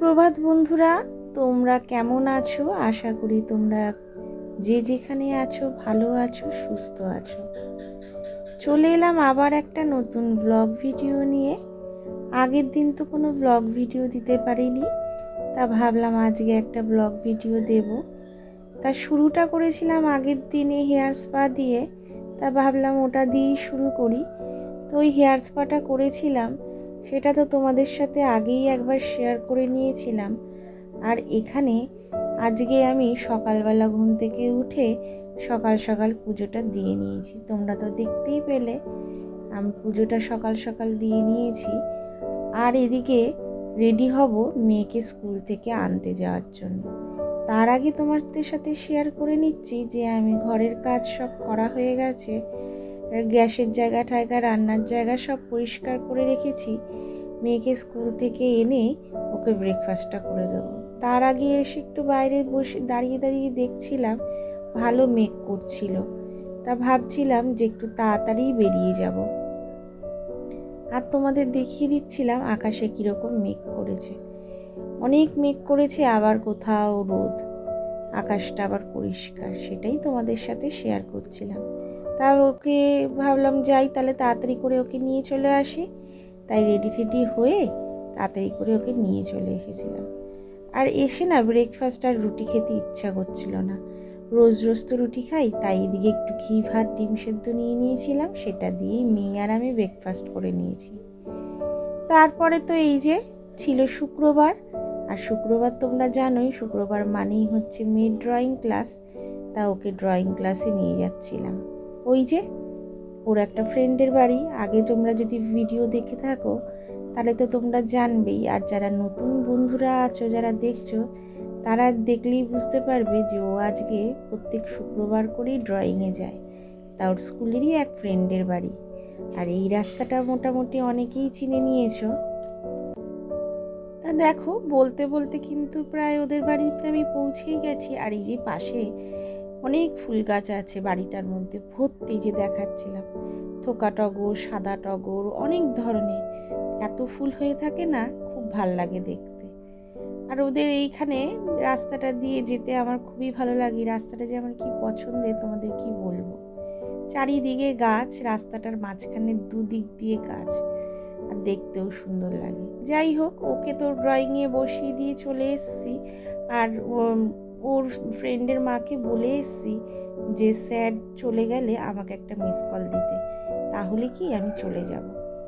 সুপ্রভাত বন্ধুরা, তোমরা কেমন আছো? আশা করি তোমরা যে যেখানে আছো ভালো আছো, সুস্থ আছো। চলে এলাম আবার একটা নতুন ব্লগ ভিডিও নিয়ে। আগের দিন তো কোনো ব্লগ ভিডিও দিতে পারিনি, তা ভাবলাম আজকে একটা ব্লগ ভিডিও দেব। তা শুরুটা করেছিলাম আগের দিনে হেয়ার স্পা দিয়ে, তা ভাবলাম ওটা দিয়েই শুরু করি। তো ওই হেয়ার স্পাটা করেছিলাম, সেটা তো তোমাদের সাথে আগেই একবার শেয়ার করে নিয়েছিলাম। আর এখানে আজকে আমি সকালবেলা ঘুম থেকে উঠে সকাল সকাল পুজোটা দিয়ে নিয়েছি। তোমরা তো দেখতেই পেলে আমি পুজোটা সকাল সকাল দিয়ে নিয়েছি। আর এদিকে রেডি হব মেয়েকে স্কুল থেকে আনতে যাওয়ার জন্য। তার আগে তোমাদের সাথে শেয়ার করে নিচ্ছি যে আমি ঘরের কাজ সব করা হয়ে গেছে। গ্যাসের জায়গা টায়গা, রান্নার জায়গা সব পরিষ্কার করে রেখেছি। মেয়েকে স্কুল থেকে এনে ওকে ব্রেকফাস্টটা করে দেবো। তার আগে এসে একটু বাইরে বসে দাঁড়িয়ে দাঁড়িয়ে দেখছিলাম ভালো মেঘ করছিল, তা ভাবছিলাম যে একটু তাড়াতাড়ি বেরিয়ে যাব। আর তোমাদের দেখিয়ে দিচ্ছিলাম আকাশে কীরকম মেঘ করেছে। অনেক মেঘ করেছে, আবার কোথাও রোদ, আকাশটা আবার পরিষ্কার, সেটাই তোমাদের সাথে শেয়ার করছিলাম। তা ওকে ভাবলাম যাই তাহলে তাড়াতাড়ি করে ওকে নিয়ে চলে আসি। তাই রেডি টেডি হয়ে তাড়াতাড়ি করে ওকে নিয়ে চলে এসেছিলাম। আর এসে না ব্রেকফাস্ট আর রুটি খেতে ইচ্ছা করছিল না। রোজ রোজ তো রুটি খাই, তাই এদিকে একটু ঘি ভাত ডিম সেদ্ধ নিয়ে নিয়েছিলাম, সেটা দিয়েই মেয়ে আর আমি ব্রেকফাস্ট করে নিয়েছি। তারপরে তো এই যে ছিল শুক্রবার, আর শুক্রবার তোমরা জানোই শুক্রবার মানেই হচ্ছে মেয়ের ড্রয়িং ক্লাস। তা ওকে ড্রয়িং ক্লাসে নিয়ে যাচ্ছিলাম। ওই যে ওর একটা ফ্রেন্ডের বাড়ি, আগে তোমরা যদি ভিডিও দেখে থাকো তাহলে তো তোমরা জানবেই। আর যারা নতুন বন্ধুরা আছো, যারা দেখছো, তারা দেখলেই বুঝতে পারবে যে ও আজকে প্রত্যেক শুক্রবার করেই ড্রয়িংয়ে যায়। তা ওর স্কুলেরই এক ফ্রেন্ডের বাড়ি। আর এই রাস্তাটা মোটামুটি অনেকেই চিনে নিয়েছো। তা দেখো বলতে বলতে কিন্তু প্রায় ওদের বাড়িতে আমি পৌঁছেই গেছি। আর এই যে পাশে অনেক ফুল গাছ আছে বাড়িটার মধ্যে ভর্তি, যে দেখাচ্ছিলাম থোকা টগর, সাদা টগর, অনেক ধরনের এত ফুল হয়ে থাকে না, খুব ভাল লাগে দেখতে। আর ওদের এইখানে রাস্তাটা দিয়ে যেতে আমার খুবই ভালো লাগে। রাস্তাটা যে আমার কি পছন্দের তোমাদের কি বলবো। চারিদিকে গাছ, রাস্তাটার মাঝখানে দুদিক দিয়ে গাছ, আর দেখতেও সুন্দর লাগে। যাই হোক, ওকে তো ড্রয়িংয়ে বসিয়ে দিয়ে চলে এসেছি। আর ওর ফ্রেন্ডের মাকে বলে এসেছি যে স্যার চলে গেলে আমাকে একটা মিস কল দিতে, তাহলে কি আমি চলে যাব।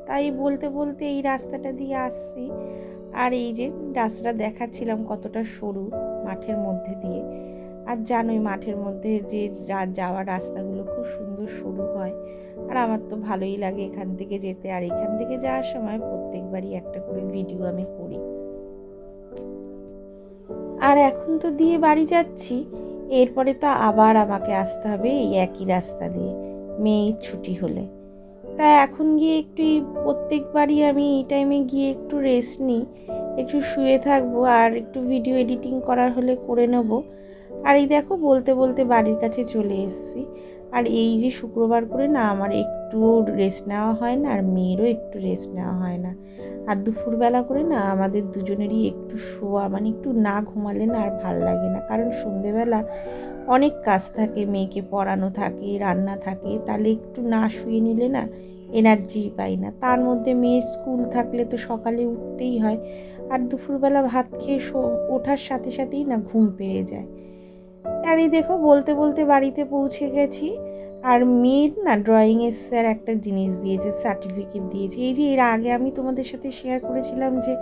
তাই বলতে বলতে এই রাস্তাটা দিয়ে আসছি। আর এই যে রাস্তাটা দেখাচ্ছিলাম কতটা সরু মাঠের মধ্যে দিয়ে। আর জানোই মাঠের মধ্যে যে যাওয়ার রাস্তাগুলো খুব সুন্দর সরু হয়। আর আমার তো ভালোই লাগে এখান থেকে যেতে। আর এখান থেকে যাওয়ার সময় প্রত্যেকবারই একটা করে ভিডিও আমি করি। আর এখন তো দিয়ে বাড়ি যাচ্ছি, এরপরে তো আবার আমাকে আসতে হবে এই একই রাস্তা দিয়ে মেয়ের ছুটি হলে। তাই এখন গিয়ে একটু প্রত্যেকবারই আমি এই টাইমে গিয়ে একটু রেস্ট নিই, একটু শুয়ে থাকবো, আর একটু ভিডিও এডিটিং করার হলে করে নেব। আর এই দেখো বলতে বলতে বাড়ির কাছে চলে এসেছি। আর এই যে শুক্রবার করে না আমার একটুও রেস্ট নেওয়া হয় না, আর মেয়েরও একটু রেস্ট নেওয়া হয় না। আর দুপুরবেলা করে না আমাদের দুজনেরই একটু শোয়া, মানে একটু না ঘুমালে না আর ভাল লাগে না। কারণ সন্ধেবেলা অনেক কাজ থাকে, মেয়েকে পড়ানো থাকে, রান্না থাকে, তাহলে একটু না শুয়ে নিলে না এনার্জি পাই না। তার মধ্যে মেয়ের স্কুল থাকলে তো সকালে উঠতেই হয়, আর দুপুরবেলা ভাত খেয়ে ওঠার সাথে সাথেই না ঘুম পেয়ে যায়। আর এই দেখো বলতে বলতে বাড়িতে পৌঁছে গেছি। আর মেয়ের না ড্রয়িংয়ের স্যার একটা জিনিস দিয়েছে, সার্টিফিকেট দিয়েছে। এই যে এর আগে আমি তোমাদের সাথে শেয়ার করেছিলাম যে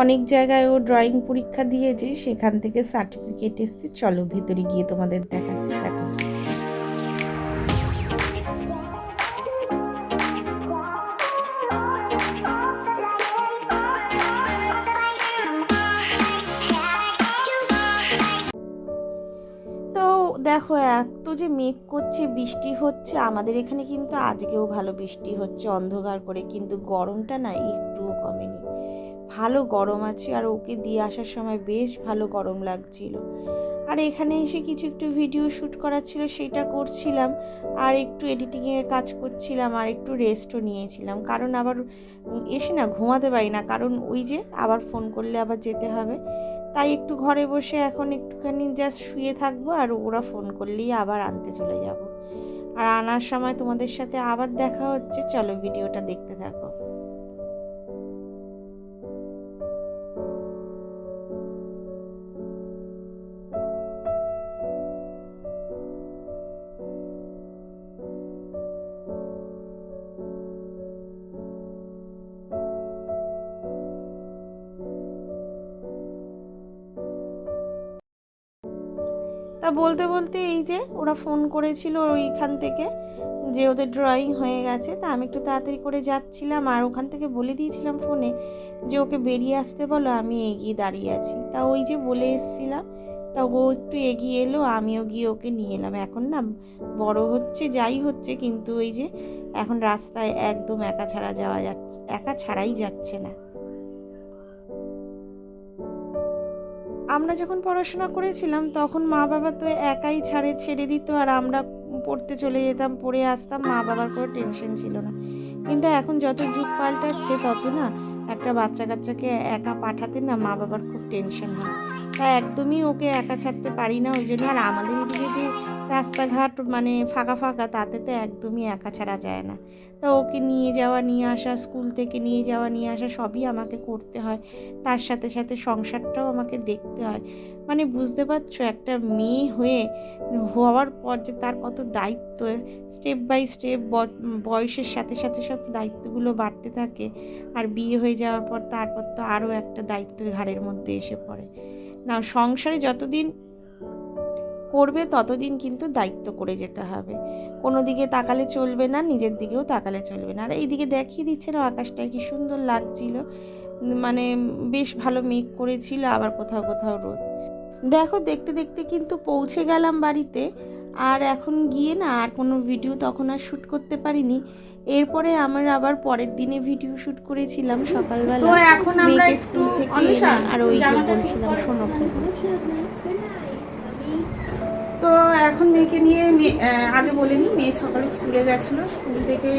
অনেক জায়গায় ও ড্রয়িং পরীক্ষা দিয়েছে, সেখান থেকে সার্টিফিকেট এসছে। চলো ভেতরে গিয়ে তোমাদের দেখাচ্ছি সার্টিফিকেট। তো দেখো এত যে মেঘ করছে, বৃষ্টি হচ্ছে, আমাদের এখানে কিন্তু আজকেও ভালো বৃষ্টি হচ্ছে অন্ধকার করে, কিন্তু গরমটা না একটুও কমেনি, ভালো গরম আছে। আর ওকে দিয়ে আসার সময় বেশ ভালো গরম লাগছিল। আর এখানে এসে কিছু একটু ভিডিও শ্যুট করার ছিল সেটা করছিলাম, আর একটু এডিটিংয়ের কাজ করছিলাম, আর একটু রেস্টও নিয়েছিলাম। কারণ আবার এসে না ঘুমাতে পারি না, কারণ ওই যে আবার ফোন করলে আবার যেতে হবে। তাই একটু ঘরে বসে এখন একটুখানি জাস্ট শুয়ে থাকবো, আর ওরা ফোন করলেই আবার আনতে চলে যাব। আর আনার সময় তোমাদের সাথে আবার দেখা হচ্ছে। চলো ভিডিওটা দেখতে থাকো। তা বলতে বলতে এই যে ওরা ফোন করেছিল ওইখান থেকে যে ওদের ড্রয়িং হয়ে গেছে। তা আমি একটু তাড়াতাড়ি করে যাচ্ছিলাম, আর ওখান থেকে বলে দিয়েছিলাম ফোনে যে ওকে বেরিয়ে আসতে বলো, আমি এগিয়ে দাঁড়িয়ে আছি। তা ওই যে বলে এসেছিলাম, তা ও একটু এগিয়ে এলো, আমিও গিয়ে ওকে নিয়ে এলাম। এখন না বড় হচ্ছে যাই হচ্ছে, কিন্তু ওই যে এখন রাস্তায় একদম একা ছাড়া যাওয়া যাচ্ছে, একা ছাড়াই যাচ্ছে না। আমরা যখন পড়াশোনা করেছিলাম তখন মা বাবা তো একাই ছেড়ে দিত, আর আমরা পড়তে চলে যেতাম, পড়ে আসতাম, মা বাবার কোনো টেনশন ছিল না। কিন্তু এখন যত যুগ পাল্টাচ্ছে তত না একটা বাচ্চা কাচ্চাকে একা পাঠাতে না মা বাবার খুব টেনশন হয়। তাই একদমই ওকে একা ছাড়তে পারি না, ওই জন্য। আর আমাদের এদিকে যে রাস্তাঘাট মানে ফাঁকা ফাঁকা, তাতে তো একদমই একা ছাড়া যায় না। তা ওকে নিয়ে যাওয়া নিয়ে আসা, স্কুল থেকে নিয়ে যাওয়া নিয়ে আসা সবই আমাকে করতে হয়। তার সাথে সাথে সংসারটাও আমাকে দেখতে হয়। মানে বুঝতে পারছো, একটা মেয়ে হওয়ার পর যে তার কত দায়িত্ব, স্টেপ বাই স্টেপ বয়সের সাথে সাথে সব দায়িত্বগুলো বাড়তে থাকে। আর বিয়ে হয়ে যাওয়ার পর তারপর তো আরও একটা দায়িত্ব ঘাড়ের মধ্যে এসে পড়ে। না, সংসারে যতদিন করবে ততদিন কিন্তু দায়িত্ব করে যেতে হবে। কোনো দিকে তাকালে চলবে না, নিজের দিকেও তাকালে চলবে না। আর এইদিকে দেখিয়ে দিচ্ছে না আকাশটা কি সুন্দর লাগছিল, মানে বেশ ভালো মেঘ করেছিল, আবার কোথাও কোথাও রোদ। দেখো দেখতে দেখতে কিন্তু পৌঁছে গেলাম বাড়িতে। আর এখন গিয়ে না আর কোনো ভিডিও তখন আর শ্যুট করতে পারিনি। এরপরে আমার আবার পরের দিনে ভিডিও শ্যুট করেছিলাম সকালবেলা। তো এখন আমরা একটু অনিশা আর ওই যে বলছিলাম শোনো কি বলছি। তো এখন মেয়েকে নিয়ে আগে বলিনি, মেয়ে সকালে স্কুলে গেছিলো, স্কুল থেকে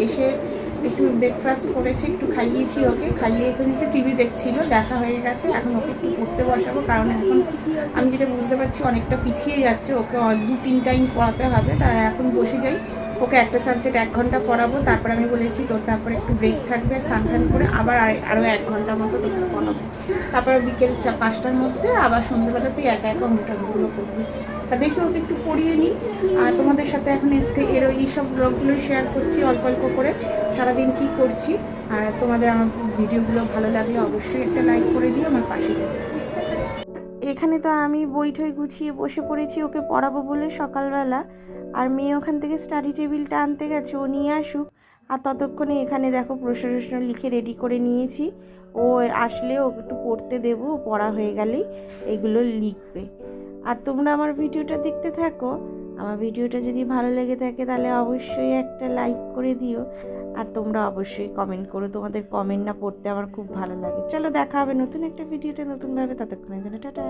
এসে একটু ব্রেকফাস্ট করেছি, একটু খাইয়েছি ওকে, খাইয়ে এখন একটু টিভি দেখছিল, দেখা হয়ে গেছে। এখন ওকে একটু পড়তে বসাবো, কারণ এখন আমি যেটা বুঝতে পারছি অনেকটা পিছিয়ে যাচ্ছে, ওকে 2-3 টাইম পড়াতে হবে। তাই এখন বসে যাই, ওকে একটা সাবজেক্ট 1 ঘন্টা পড়াবো। তারপর আমি বলেছি তোর তারপরে একটু ব্রেক থাকবে, স্নান করে আবার আরও 1 ঘন্টা মতো তোকে পড়াবো। তারপরে বিকেল 5টার মধ্যে আবার সন্ধ্যেবেলা তুই একা একা হোমওয়ার্কগুলো করবি। তা দেখি ওকে একটু পড়িয়ে নিই, আর তোমাদের সাথে এখন এইসব ব্লগগুলোই শেয়ার করছি অল্প অল্প করে, সারাদিন কী করছি। আর তোমাদের আমার ভিডিওগুলো ভালো লাগলে অবশ্যই একটা লাইক করে দিও, আমার পাশে থেকে। এখানে তো আমি বই ঠই গুছিয়ে বসে পড়েছি ওকে পড়াবো বলে সকালবেলা। আর মেয়ে ওখান থেকে স্টাডি টেবিলটা আনতে গেছে, ও নিয়ে আসুক। আর ততক্ষণে এখানে দেখো প্রশ্ন লিখে রেডি করে নিয়েছি। ও আসলে ওকে একটু পড়তে দেবো, পড়া হয়ে গেলেই এগুলো লিখবে। আর তোমরা আমার ভিডিওটা দেখতে থাকো। আমার ভিডিওটা যদি ভালো লেগে থাকে তাহলে অবশ্যই একটা লাইক করে দিও। আর তোমরা অবশ্যই কমেন্ট করো, তোমাদের কমেন্ট না পড়তে আমার খুব ভালো লাগে। চলো দেখা হবে নতুন একটা ভিডিওতে নতুনভাবে, ততক্ষণের জন্য টাটা।